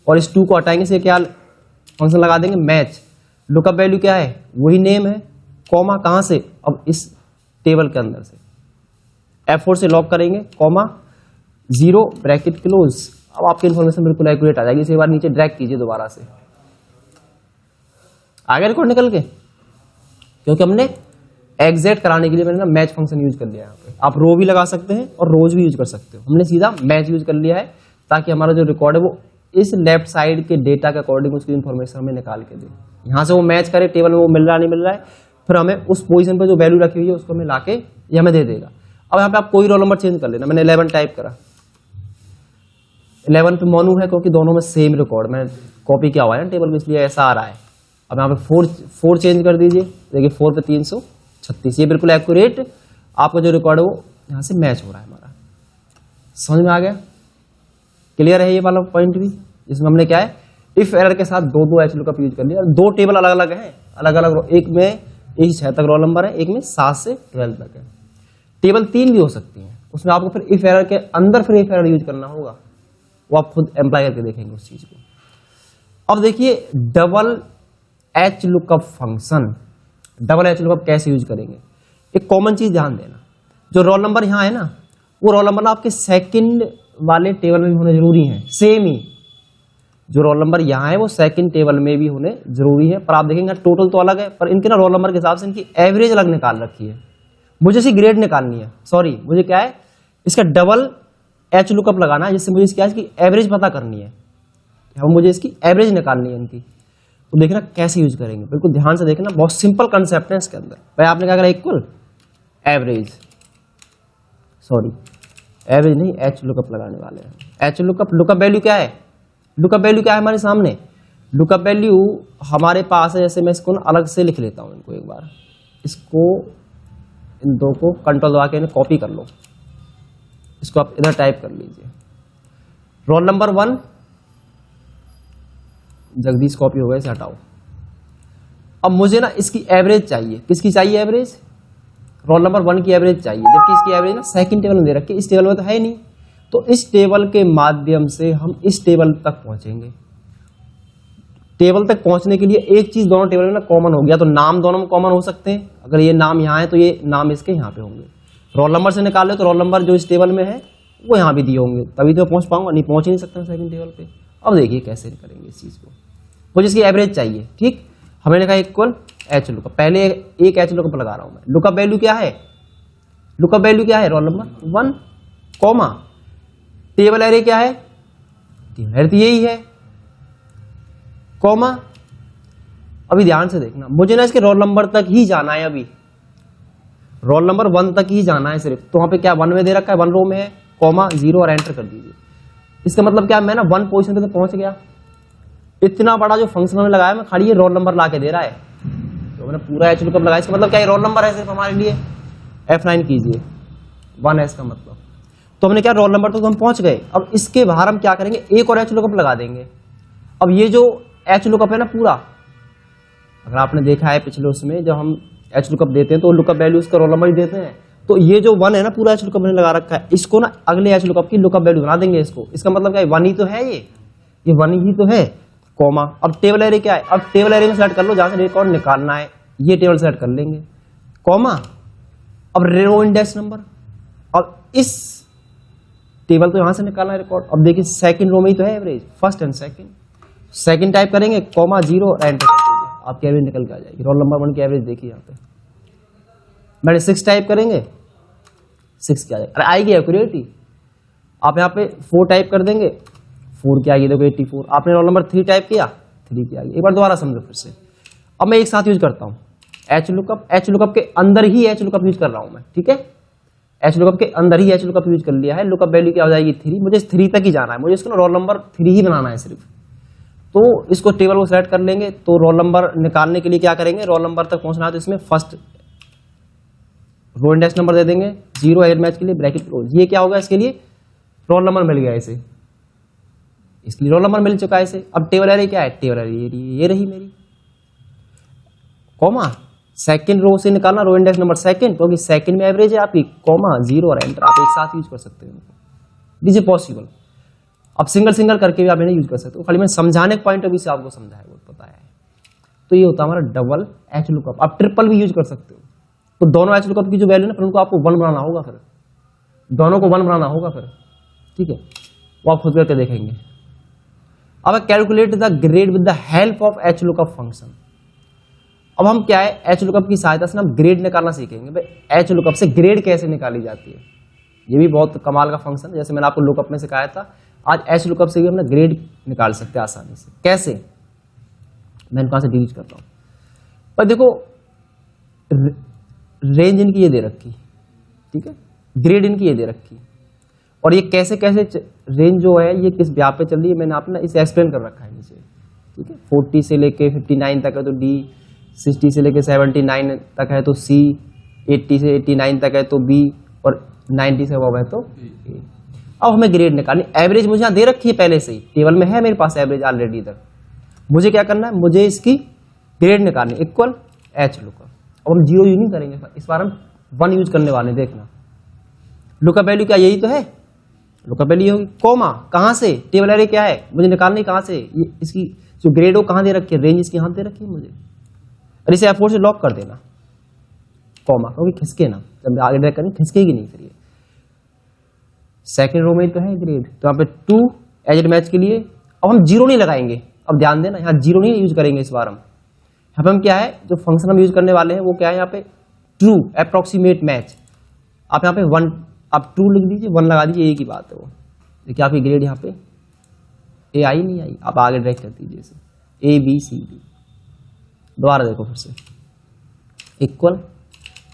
और इस 2 को हटाएंगे से क्या फंक्शन लगा देंगे, मैच। लुकअप वैल्यू क्या है? वही नेम है, कॉमा कहाँ से? अब इस टेबल के अंदर से F4 से लॉक करेंगे, कॉमा 0, ब्रैकेट क्लोज। अब आपकी इन्फॉर्मेशन बिल्कुल एक्यूरेट आ जाएगी। इसे एक बार नीचे ड्रैग कीजिए दोबारा से, आ गया रिकॉर्ड निकल के, क्योंकि हमने एग्जैक्ट कराने के लिए मैंने ना मैच फंक्शन यूज कर लिया है। यहाँ पे आप रो भी लगा सकते हैं और रोज भी यूज कर सकते हो, हमने सीधा मैच यूज कर लिया है ताकि हमारा जो रिकॉर्ड है वो इस लेफ्ट साइड के डेटा के अकॉर्डिंग उसकी इन्फॉर्मेशन हमें निकाल के दे। यहाँ से वो मैच करे टेबल में, वो मिल रहा नहीं मिल रहा है, फिर हमें उस पोजीशन पे जो वैल्यू रखी हुई है उसको हमें लाके ये हमें दे देगा। अब यहाँ पे आप कोई रोल नंबर चेंज कर लेना। मैंने 11 टाइप करा, 11 पे मोनू है क्योंकि दोनों में सेम रिकॉर्ड मैंने कॉपी किया हुआ है ना टेबल में, इसलिए ऐसा आ रहा है। अब यहाँ पे 4 चेंज कर दीजिए, देखिए 4 पे 336, ये बिल्कुल एक्यूरेट आपका जो रिकॉर्ड है वो यहाँ से मैच हो रहा है हमारा। समझ में आ गया? क्लियर है ये वाला पॉइंट भी? इसमें हमने क्या है, इफ एरर के साथ दो एच लुकअप यूज कर लिया। दो टेबल अलग अलग हैं, अलग अलग, एक में 1 से 6 तक रोल नंबर है, एक में 7 से 12 तक है। टेबल 3 भी हो सकती है, उसमें आपको फिर इफ एरर के अंदर फिर इफ एरर यूज करना होगा, वो आप खुद अप्लाई करके देखेंगे उस चीज को। अब देखिए double H lookup function, double H lookup कैसे यूज करेंगे। एक कॉमन चीज ध्यान देना, जो रोल नंबर यहाँ है ना, वो रोल नंबर आपके सेकंड वाले टेबल में भी होने जरूरी है। सेम ही जो रोल नंबर यहाँ है वो सेकंड टेबल में भी होने जरूरी है। पर आप देखेंगे टोटल तो अलग है, पर इनके ना रोल नंबर के हिसाब से इनकी एवरेज अलग निकाल रखी है। मुझे इसकी ग्रेड निकालनी है, सॉरी मुझे क्या है, इसका डबल एच लुकअप लगाना है, जिससे मुझे इसकी एवरेज पता करनी है। मुझे इसकी एवरेज निकालनी है इनकी। तो देखना कैसे यूज करेंगे, बिल्कुल ध्यान से देखना, बहुत सिंपल कंसेप्ट है इसके अंदर। भाई आपने क्या करा, इक्वल एवरेज, सॉरी एवरेज नहीं, एच लुकअप लगाने वाले हैं। एच लुकअप, लुकअप वैल्यू क्या है, लुकअप वैल्यू क्या है हमारे सामने, लुकअप वैल्यू हमारे पास है। जैसे मैं इसको अलग से लिख लेता हूं, इनको एक बार, इसको इन दो को कंट्रोल दबा के कॉपी कर लो, इसको आप इधर टाइप कर लीजिए। रोल नंबर 1 जगदीश कॉपी हो गया, इसे हटाओ। अब मुझे ना इसकी एवरेज चाहिए, किसकी चाहिए एवरेज, रोल नंबर 1 की एवरेज चाहिए, जबकि इसकी एवरेज ना सेकंड टेबल में दे रखी है, इस टेबल में तो है ही नहीं। तो इस टेबल के माध्यम से हम इस टेबल तक पहुंचेंगे। टेबल तक पहुंचने के लिए एक चीज दोनों टेबल में ना कॉमन हो गया, तो नाम दोनों में कॉमन हो सकते हैं। अगर ये नाम यहाँ है तो ये नाम इसके यहाँ पे होंगे। रोल नंबर से निकाले तो रोल नंबर जो इस टेबल में है वो यहाँ भी दिए होंगे, तभी तो पहुंच पाऊंगा, नहीं पहुंच ही नहीं सकता सेकंड टेबल पे। अब देखिए कैसे करेंगे इस चीज को, मुझे इसकी एवरेज चाहिए। ठीक, हमने लिखा इक्वल एच लुकअप, पहले एक एच लुकअप लगा रहा हूं मैं। लुकअप वैल्यू क्या है, लुकअप वैल्यू क्या है, roll number 1 comma, table array क्या है, टेबल एरे तो यही है, कॉमा। अभी ध्यान से देखना, मुझे ना इसके रोल नंबर तक ही जाना है, अभी रोल नंबर 1 तक ही जाना है सिर्फ। तो वहां पे क्या 1 में दे रखा है, 1 रो में है, कॉमा 0 और एंटर कर दीजिए। इसका मतलब क्या है, मैं ना 1 पोजीशन तक पहुंच गया। इतना बड़ा जो फंक्शन में लगाया, मैं खाली ये रोल नंबर ला के दे रहा है, तो मैंने पूरा एच लुकअप लगाया। इसका मतलब क्या है, रोल नंबर है सिर्फ हमारे लिए। F9 कीजिए, 1 है इसका मतलब। तो हमने क्या, रोल नंबर तो हम पहुंच गए। अब इसके बाहर हम क्या करेंगे, एक और एच लुकअप लगा देंगे। अब ये जो एच लुकअप है ना पूरा, अगर आपने देखा है पिछले उसमें जब हम एच लुकअप देते हैं तो लुकअप वैल्यू उसका रोल नंबर ही देते हैं। तो ये जो 1 है ना पूरा एच लुकअप मैंने लगा रखा है, इसको ना अगले एच लुकअप की लुकअप वैल्यू बना देंगे इसको। इसका मतलब क्या है, 1 ही तो है, ये 1 ही तो है, कॉमा। अब टेबल एरे क्या है, अब टेबल एरे में सेलेक्ट कर लो जहां से रिकॉर्ड निकालना है, ये टेबल सेलेक्ट कर लेंगे, कॉमा। अब रो इंडेक्स नंबर, और इस टेबल तो यहां से निकालना है रिकॉर्ड। अब देखिए सेकंड रो में ही तो है average, first and second type करेंगे, कॉमा 0 और एंटर कर दीजिए, आपकी एवरेज निकल के आ जाएगी। रोल नंबर 1 की एवरेज देखिए यहाँ पे, मैंने 6 टाइप करेंगे, 6 क्या अरे आएगी एक्यूरेट ही। आप यहाँ पे 4 टाइप कर देंगे, 4 की आएगी, देखो 84। आपने रोल नंबर 3 टाइप किया, 3 की आएगी। एक बार दोबारा समझो फिर से। अब मैं एक साथ यूज करता हूँ एच लुकअप, एच लुकअप के अंदर ही एच लुकअप यूज कर रहा हूं मैं, ठीक है। एच लुकअप के अंदर ही एच लुकअप यूज कर लिया है। लुकअप वैल्यू क्या हो जाएगी, 3। मुझे 3 तक ही जाना है, मुझे इसको रोल नंबर 3 ही बनाना है सिर्फ। तो इसको टेबल को सेलेक्ट कर लेंगे। तो रोल नंबर निकालने के लिए क्या करेंगे, रोल नंबर तक पहुंचना है तो इसमें फर्स्ट रो इंडेक्स नंबर दे देंगे, 0 एयर मैच के लिए, ब्रैकेट क्लोज। ये क्या होगा, इसके लिए रोल नंबर मिल गया इसे, इसलिए रोल नंबर मिल चुका है इसे। अब टेबल एरे क्या है, टेबल एरे ये रही मेरी, कॉमा सेकंड रो से निकालना रो इंडेक्स नंबर सेकंड, क्योंकि सेकंड में एवरेज है आपकी, कॉमा 0 और एंटर। आप एक साथ यूज कर सकते हो, दिस इज पॉसिबल। अब सिंगल करके भी आप इन्हें यूज कर सकते हो, खाली मैं समझाने के पॉइंट ऑफ व्यू से आपको समझाया, वो पता है। तो ये होता है हमारा डबल एच लुकअप। आप ट्रिपल भी यूज कर सकते हो। तो दोनों एच लुकअप की जो वैल्यू है, फिर उनको आपको 1 बनाना होगा, फिर दोनों को 1 बनाना होगा फिर, ठीक है। वो आप खुद करके देखेंगे। अब calculate the grade with the help of H lookup function. अब हम क्या है, एच लुकअप की सहायता से हम ग्रेड निकालना सीखेंगे। भाई एच लुकअप से ग्रेड कैसे निकाली जाती है, ये भी बहुत कमाल का फंक्शन है। जैसे मैंने आपको लुकअप में सिखाया था, आज एच लुकअप से भी हम ग्रेड निकाल सकते हैं आसानी से। कैसे, मैं इनको कहाँ से डिलीट कर रहा हूँ। पर देखो रेंज इनकी ये दे रखी, ठीक है, ग्रेड इनकी ये दे रखी, और ये कैसे कैसे रेंज जो है ये किस ब्याह पे चल रही है मैंने आपने इसे एक्सप्लेन कर रखा है नीचे, ठीक है। 40 से लेके 59 तक है तो डी, 60 से लेके 79 तक है तो सी, 80 से 89 तक है तो बी, और 90 से अब है तो ए। अब हमें ग्रेड निकालनी, एवरेज मुझे यहाँ दे रखी है पहले से ही, टेबल में है मेरे पास एवरेज ऑलरेडी इधर। मुझे क्या करना है, मुझे इसकी ग्रेड निकालनी, इक्वल एच लुकअप। अब हम 0 यूज नहीं करेंगे, इस बार हम 1 यूज करने वाले, देखना लुकअप वैल्यू क्या यही तो है, लुकअप वैल्यू होगी, कॉमा कहाँ से, टेबल एरे क्या है मुझे निकालनी कहाँ से, ये इसकी जो ग्रेड हो कहाँ दे रखी है, रेंज इसकी यहाँ दे रखी है मुझे, और इसे F4 से लॉक कर देना, कॉमा, क्योंकि खिसके ना, जब आगे ड्रैग करेंगे खिसकेगी नहीं फिर ये। सेकेंड रो में तो है ग्रेड, तो यहाँ पे 2 एजेड मैच के लिए, अब हम 0 नहीं लगाएंगे, अब ध्यान देना यहाँ 0 नहीं यूज करेंगे इस बार हम। यहाँ पे हम क्या है जो फंक्शन हम यूज करने वाले हैं वो क्या है, यहाँ पे ट्रू अप्रोक्सीमेट मैच, आप यहाँ पे 1 आप ट्रू लिख दीजिए, 1 लगा दीजिए, एक ही बात है वो। देखिए आपकी ग्रेड यहाँ पे ए आई नहीं आई, आप आगे ड्रैग कर दीजिए इसे, ए बी सी डी, दोबारा देखो फिर से, equal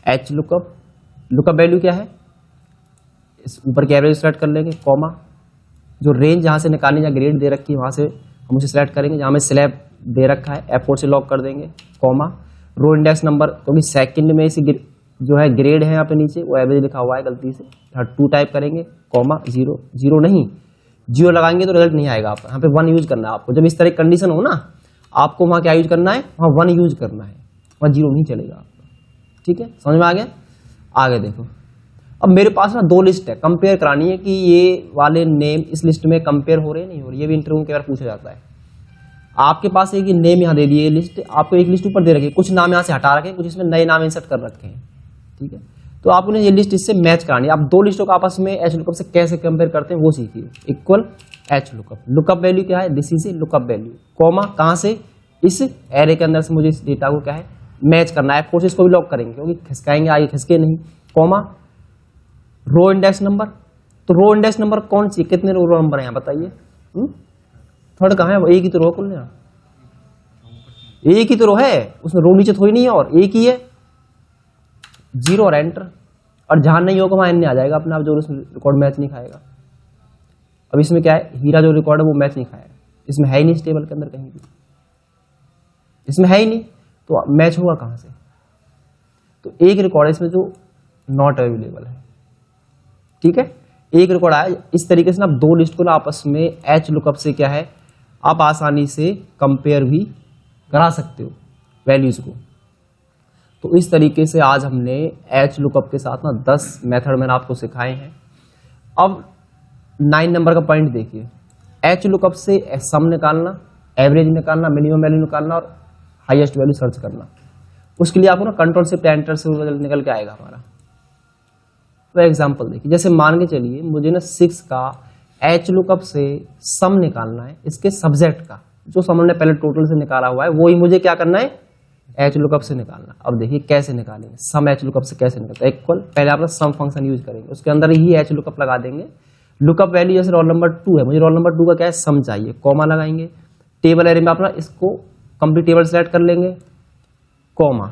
H lookup, lookup value क्या है, इस ऊपर की एवरेज सेलेक्ट कर लेंगे, कॉमा जो रेंज जहाँ से निकालनी, जहाँ ग्रेड दे रखी है वहाँ से हम उसे सेलेक्ट करेंगे, जहाँ में स्लैब दे रखा है F4 से लॉक कर देंगे, कॉमा रो इंडेक्स नंबर, क्योंकि सेकंड में इसी जो है ग्रेड है यहाँ पे नीचे वो एवरेज लिखा हुआ है गलती से, 2 टाइप करेंगे, कॉमा 0, 0 नहीं 0 लगाएंगे तो रिजल्ट नहीं आएगा, आप यहाँ पे 1 यूज करना है आपको। जब इस तरह की कंडीशन हो ना, आपको वहाँ क्या यूज करना है, वहाँ 1 यूज करना है, वहाँ 0 नहीं चलेगा आपका, ठीक है, समझ में आ गया। आगे देखो, अब मेरे पास ना 2 लिस्ट है, कंपेयर करानी है कि ये वाले नेम इस लिस्ट में कंपेयर हो रहे हैं नहीं हो रहे, ये भी इंटरव्यू के बार पूछा जाता है। आपके पास एक नेम यहाँ दे दिए लिस्ट, आपको एक लिस्ट ऊपर दे रखी है, कुछ नाम यहाँ से हटा रखे हैं, कुछ इसमें नए नाम इंसर्ट कर रखे हैं, ठीक है। तो आपने ये लिस्ट इससे मैच करानी है। आप 2 लिस्टों को आपस में एच लुकअप से कैसे कंपेयर करते हैं वो सीखिए। Equal H lookup, lookup value क्या है, this is a lookup value, comma कहाँ से, इस एरे के अंदर से मुझे इस डेटा को क्या है मैच करना है। फोर्स इसको भी लॉक करेंगे क्योंकि खिसकाएंगे आगे खिसके नहीं, कॉमा रो इंडेक्स नंबर, तो रो इंडेक्स नंबर कौन सी, कितने रो नंबर है यहाँ बताइए, थर्ड कहाँ है, वो एक ही तो रो कुल, एक ही तो रो है, उसमें रो नीचे थोड़ी नहीं है और एक ही है, 0 और एंटर, और जहां नहीं होगा वहां एन आ जाएगा अपना, जो रिकॉर्ड मैच नहीं खाएगा। अब इसमें क्या है, हीरा जो रिकॉर्ड है वो मैच नहीं खाएगा, इसमें है ही नहीं, इस टेबल के अंदर कहीं भी इसमें है ही नहीं, तो मैच होगा कहां से। तो एक रिकॉर्ड है इसमें जो नॉट अवेलेबल है, ठीक है, एक रिकॉर्ड आया। इस तरीके से ना 2 लिस्ट को ना आपस में एच लुकअप से क्या है आप आसानी से कंपेयर भी करा सकते हो वैल्यूज को। तो इस तरीके से आज हमने एच लुकअप के साथ ना 10 मेथड मैंने आपको सिखाए हैं। अब 9 नंबर का पॉइंट देखिए, एच लुकअप से सम निकालना, एवरेज निकालना, मिनिमम वैल्यू निकालना और हाईएस्ट वैल्यू सर्च करना। उसके लिए आपको ना कंट्रोल शिफ्ट एंटर से निकल के आएगा हमारा। तो एग्जांपल देखिए, जैसे मान के चलिए मुझे ना 6 का एच लुकअप से सम निकालना है, इसके सब्जेक्ट का जो सम ने पहले टोटल से निकाला हुआ है वही मुझे क्या करना है एच लुकअप से निकालना। अब देखिए कैसे निकालेंगे, सम एच लुकअप से कैसे निकलता है। इक्वल पहले आप सम फंक्शन यूज करेंगे, उसके अंदर ही एच लुकअप लगा देंगे। लुकअप वैल्यू जैसे रोल नंबर 2 है, मुझे रोल नंबर 2 का क्या है सम चाहिए, कॉमा लगाएंगे। टेबल एरे में अपना इसको कंप्लीट टेबल सेलेक्ट कर लेंगे, कॉमा।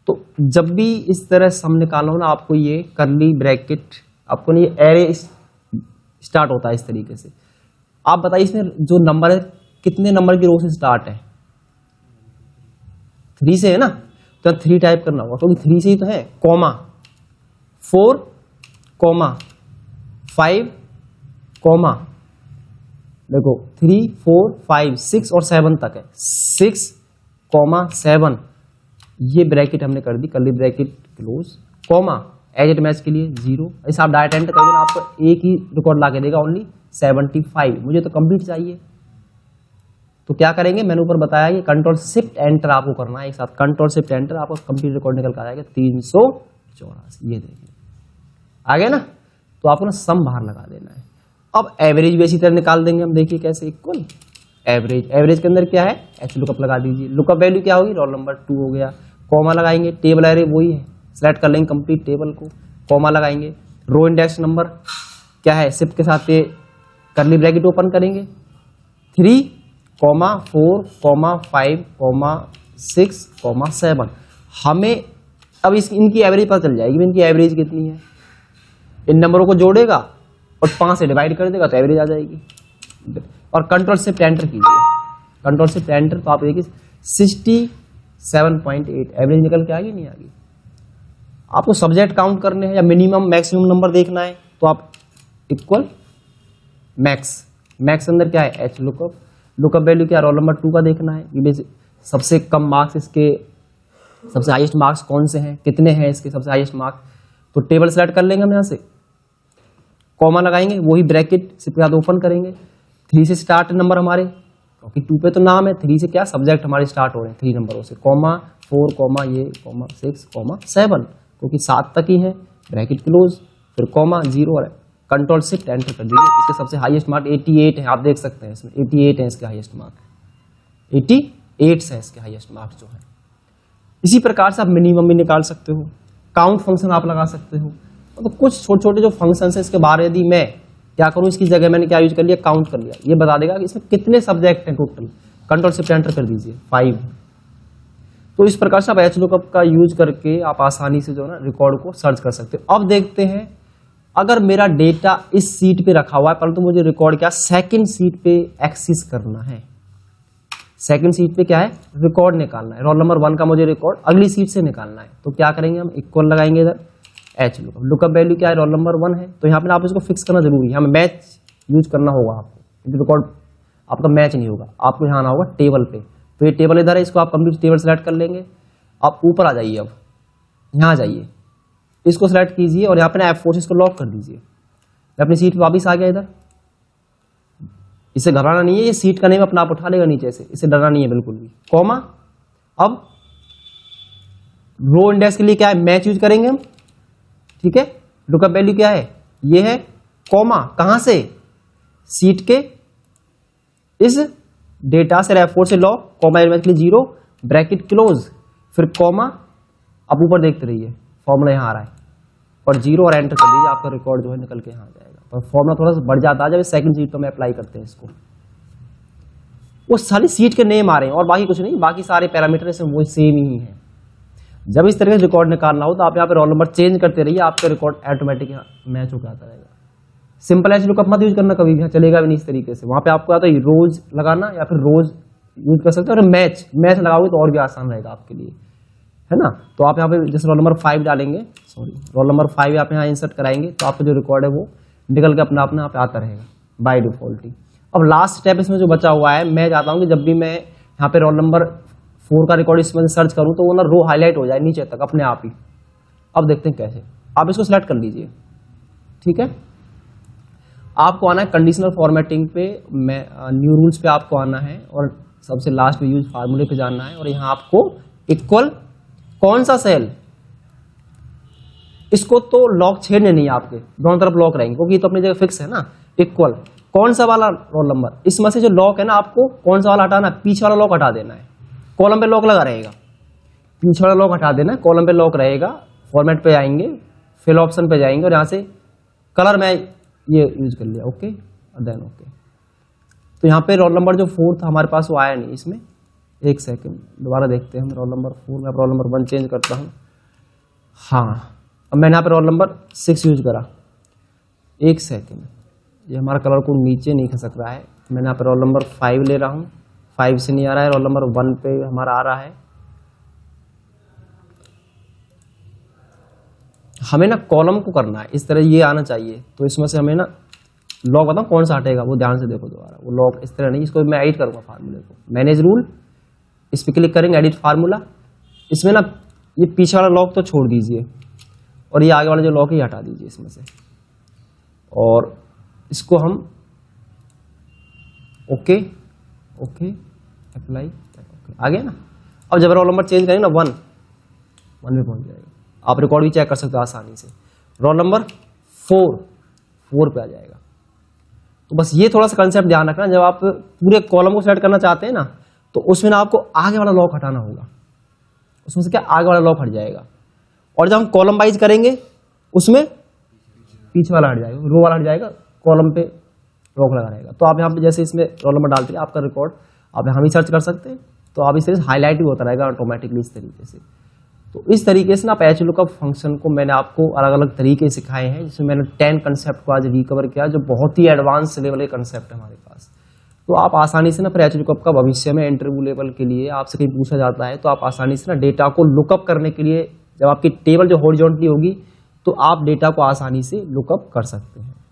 तो जब भी इस तरह सम निकालना हो ना आपको ये करली ब्रैकेट, आपको नहीं एरे स्टार्ट होता है इस तरीके से। आप बताइए इसमें जो नंबर है कितने नंबर की रो से स्टार्ट है, 3 से है ना, तो 3 टाइप करना होगा क्योंकि 3 से ही तो है, कॉमा 4 कॉमा 5 कॉमा, देखो 3 4 5 6 और 7 तक है, 6 कॉमा 7, ये ब्रैकेट हमने कर दी, कर्ली ब्रैकेट क्लोज, कॉमा एजेड मैच के लिए 0। ऐसा आप डायरेक्ट एंटर करोगे ना आपको एक ही रिकॉर्ड ला के देगा, ओनली 75। मुझे तो कंप्लीट चाहिए, तो क्या करेंगे मैंने ऊपर बताया कि कंट्रोल शिफ्ट एंटर आपको करना है एक साथ, कंट्रोल शिफ्ट एंटर आपको कंप्लीट रिकॉर्ड निकल कर आएगा 384। ये देखिए आ गया ना, तो आपको ना सम बाहर लगा देना है। अब एवरेज भी इसी तरह निकाल देंगे हम, देखिए कैसे, इक्वल एवरेज, एवरेज के अंदर क्या है एच लुकअप लगा दीजिए। लुकअप वैल्यू क्या होगी, रोल नंबर 2 हो गया, कॉमा लगाएंगे, टेबल एरे वही है, सेलेक्ट कर लेंगे कंप्लीट टेबल को, कॉमा लगाएंगे। रो इंडेक्स नंबर क्या है, शिफ्ट के साथ ये करली ब्रैकेट ओपन करेंगे, 3 कॉमा 4, कॉमा 5, कॉमा 6, कॉमा 7। हमें अब इनकी एवरेज पता चल जाएगी, इनकी एवरेज कितनी है। इन नंबरों को जोड़ेगा और 5 से डिवाइड कर देगा तो एवरेज आ जाएगी। और कंट्रोल शिफ्ट एंटर कीजिए, कंट्रोल शिफ्ट एंटर, तो आप देखिए 67.8 एवरेज निकल के आएगी, नहीं आएगी। आपको सब्जेक्ट काउंट करने हैं या मिनिमम मैक्सिमम नंबर देखना है तो आप इक्वल मैक्स अंदर क्या है, एच लुकअप वैल्यू क्या है, रोल नंबर 2 का देखना है। ये सबसे कम मार्क्स इसके, सबसे हाईएस्ट मार्क्स कौन से हैं, कितने हैं इसके सबसे हाईएस्ट मार्क्स, तो टेबल सेलेक्ट कर लेंगे हम यहाँ से, कॉमा लगाएंगे, वही ब्रैकेट से बाद ओपन करेंगे। 3 से स्टार्ट नंबर हमारे, क्योंकि 2 पे तो नाम है, 3 से क्या सब्जेक्ट हमारे स्टार्ट हो रहे हैं 3 नंबरों से, कॉमा 4, कॉमा ये, कॉमा 6, कॉमा 7, क्योंकि 7 तक ही है, ब्रैकेट क्लोज, फिर कॉमा 0 और कंट्रोल शिफ्ट एंटर कर दीजिए। इसके सबसे हाईएस्ट मार्क 88 है, आप देख सकते हैं इसमें 88 है इसके हाईएस्ट मार्क, 88 है इसके हाईएस्ट मार्क जो है। इसी प्रकार से आप मिनिमम भी निकाल सकते हो, काउंट फंक्शन आप लगा सकते हो। तो कुछ छोटे छोटे जो फंक्शन है इसके बारे यदि मैं क्या करूं, इसकी जगह मैंने क्या यूज कर लिया, काउंट कर लिया, ये बता देगा कि इसमें कितने सब्जेक्ट हैं टोटल। कंट्रोल शिफ्ट एंटर कर दीजिए, 5। तो इस प्रकार से आप एच लुकअप का यूज करके आप आसानी से जो है ना रिकॉर्ड को सर्च कर सकते हो। अब देखते हैं, अगर मेरा डेटा इस सीट पे रखा हुआ है परंतु मुझे रिकॉर्ड क्या सेकंड सीट पे एक्सेस करना है, सेकंड सीट पे क्या है रिकॉर्ड निकालना है, रोल नंबर 1 का मुझे रिकॉर्ड अगली सीट से निकालना है, तो क्या करेंगे हम, इक्वल लगाएंगे इधर, एच लुकअप वैल्यू क्या है, रोल नंबर 1 है, तो यहाँ पे आप इसको फिक्स करना जरूरी है, हमें मैच यूज करना होगा आपको, रिकॉर्ड आपका मैच नहीं होगा, आपको यहाँ आना होगा टेबल पे, तो ये टेबल इधर है, इसको आप कंप्लीट टेबल सेलेक्ट कर लेंगे। आप ऊपर आ जाइए, अब यहाँ आ जाइए, इसको सेलेक्ट कीजिए और यहाँ पे ना F4 से इसको लॉक कर दीजिए। मैं अपनी सीट पे वापस आ गया इधर, इसे घबराना नहीं है, ये सीट का नेम अपना आप उठा लेगा नीचे से, इसे डरना नहीं है बिल्कुल भी। कॉमा, अब रो इंडेक्स के लिए क्या है, मैच यूज करेंगे हम, ठीक है। लुकअप वैल्यू क्या है, ये है, कॉमा कहां से, सीट के इस डेटा से F4 से लॉक, कॉमा मैच के लिए 0, ब्रैकेट क्लोज, फिर कॉमा, अब ऊपर देखते रहिए फॉर्मूला यहाँ आ रहा है, और 0 और एंटर कर दीजिए, आपका रिकॉर्ड जो है निकल के यहाँ आ जाएगा। पर फॉर्मूला थोड़ा सा बढ़ जाता है जब सेकंड सीट पर में अप्लाई करते हैं इसको, वो सारी सीट के नेम आ रहे हैं और बाकी कुछ नहीं, बाकी सारे पैरामीटर इसमें वो सेम ही है। जब इस तरह से रिकॉर्ड निकालना हो तो आप यहाँ पे रोल नंबर चेंज करते रहिए, आपका रिकॉर्ड ऑटोमेटिक मैच होकर आता रहेगा। सिंपल एच लुकअप मत यूज करना कभी भी, चलेगा भी नहीं इस तरीके से। वहां पे आपको या तो रोज लगाना या फिर रोज यूज कर सकते हो, और मैच लगाओगे तो और भी आसान रहेगा आपके लिए, है ना। तो आप यहाँ पे जैसे रोल नंबर 5 डालेंगे, सॉरी रोल नंबर 5 आप यहाँ इंसर्ट कराएंगे तो आपका जो रिकॉर्ड है वो निकल के अपना यहाँ पे आता रहेगा बाय डिफॉल्ट ही। अब लास्ट स्टेप इसमें जो बचा हुआ है, मैं चाहता हूँ कि जब भी मैं यहाँ पे रोल नंबर 4 का रिकॉर्ड इसमें सर्च करूँ तो वो ना रो हाईलाइट हो जाए नीचे तक अपने आप ही। अब देखते हैं कैसे, आप इसको सिलेक्ट कर लीजिए, ठीक है। आपको आना है कंडीशनल फॉर्मेटिंग पे, मैं न्यू रूल्स पे आपको आना है और सबसे लास्ट पे यूज फार्मूले पे जाना है, और यहाँ आपको इक्वल कौन सा सेल, इसको तो लॉक छेड़ने नहीं, आपके दोनों तरफ लॉक रहेंगे क्योंकि तो अपनी जगह फिक्स है ना। इक्वल कौन सा वाला रोल नंबर, इसमें से जो लॉक है ना आपको कौन सा वाला हटाना है, पीछे वाला लॉक हटा देना है, कॉलम पे लॉक लगा रहेगा, पीछे वाला लॉक हटा देना है, कॉलम पे लॉक रहेगा। फॉर्मेट पे आएंगे, फिल ऑप्शन पे जाएंगे और यहाँ से कलर में ये यूज कर लिया, ओके देन ओके। तो यहाँ पे रोल नंबर जो 4 था हमारे पास वो आया नहीं इसमें, एक सेकंड दोबारा देखते हैं हम। रोल नंबर 4 में रोल नंबर 1 चेंज करता हूँ, हाँ अब मैंने यहाँ पे रोल नंबर 6 यूज करा, एक सेकंड ये हमारा कलर को नीचे नहीं खसक रहा है, मैंने यहाँ पे रोल नंबर 5 ले रहा हूँ, 5 से नहीं आ रहा है, रोल नंबर 1 पे हमारा आ रहा है। हमें ना कॉलम को करना है इस तरह, ये आना चाहिए, तो इसमें से हमें ना लॉक बताऊँ कौन सा हटेगा, वो ध्यान से देखो दोबारा, वो लॉक इस तरह नहीं, इसको मैं एडिट करूँगा फार्मूले को, मैनेज रूल, इस पर क्लिक करेंगे एडिट फार्मूला, इसमें ना ये पीछे वाला लॉक तो छोड़ दीजिए और ये आगे वाला जो लॉक है हटा दीजिए इसमें से, और इसको हम ओके ओके अप्लाई, आ गया ना। अब जब रोल नंबर चेंज करेंगे ना 1 में पहुंच जाएगा, आप रिकॉर्ड भी चेक कर सकते हो आसानी से। रोल नंबर 4 पे आ जाएगा। तो बस ये थोड़ा सा कंसेप्ट ध्यान रखना, जब आप पूरे कॉलम को सेलेक्ट करना चाहते हैं ना तो उसमें ना आपको आगे वाला लॉक हटाना होगा, उसमें से क्या आगे वाला लॉक हट जाएगा, और जब हम कॉलम वाइज करेंगे उसमें पीछे वाला हट जाएगा, रो वाला हट जाएगा, कॉलम पे लॉक लगा रहेगा। तो आप यहाँ पे जैसे इसमें रोल नंबर डालते हैं आपका रिकॉर्ड आप यहाँ भी सर्च कर सकते हैं, तो आप इस तरह से हाईलाइट भी होता रहेगा ऑटोमेटिकली इस तरीके से। तो इस तरीके से ना पैच लुकअप फंक्शन को मैंने आपको अलग अलग तरीके सिखाए हैं, जिसमें मैंने 10 कंसेप्ट को आज रिकवर किया, जो बहुत ही एडवांस लेवल के कंसेप्ट है हमारे पास। तो आप आसानी से ना पैच लुकअप का भविष्य में इंटरव्यू लेवल के लिए आपसे कहीं पूछा जाता है, तो आप आसानी से ना डेटा को लुकअप करने के लिए, जब आपकी टेबल जो हॉरिजॉन्टली होगी, तो आप डेटा को आसानी से लुकअप कर सकते हैं।